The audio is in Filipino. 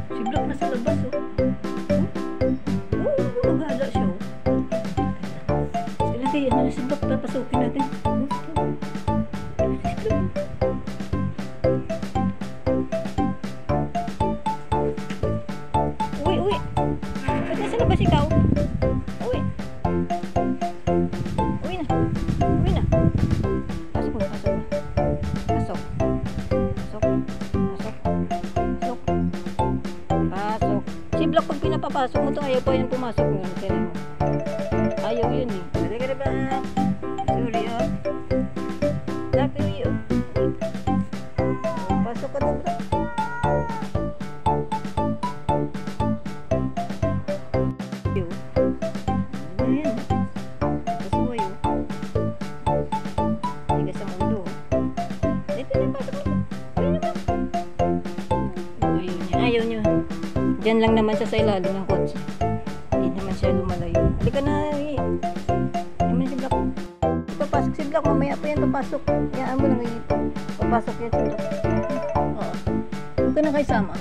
Si Black nasa labas, oh. Oo, maghala siya, oh. Sige, ano si Black, papasukin natin. Uy, uy. Ba't nasa labas ikaw? Uy. Uwi na. Uwi na. Pasok mo, pasok mo. Pasok. Pasok. Pasok. Pasok. Pasok. Si Black, pag pinapapasok mo to, ayaw pa yan pumasok ngayon. Ayaw yun eh. Pwede ka na ba? Sorry, oh. Black, uwi, oh. Pasok ka na, Black. Ayan. Kasuway, oh. Tigas ang ulo, oh. Dito na, pasok mo. Ayaw niya. Ayaw niya. Diyan lang naman siya sa ilalim ng kotse. Hindi naman siya lumalayo. Halika na, eh. Naman si Black. Papasok si Black. Mamaya pa yan papasok. Hayaan mo lang, eh. Papasok yan si Black. Oo. Huwag ka na kayo sama.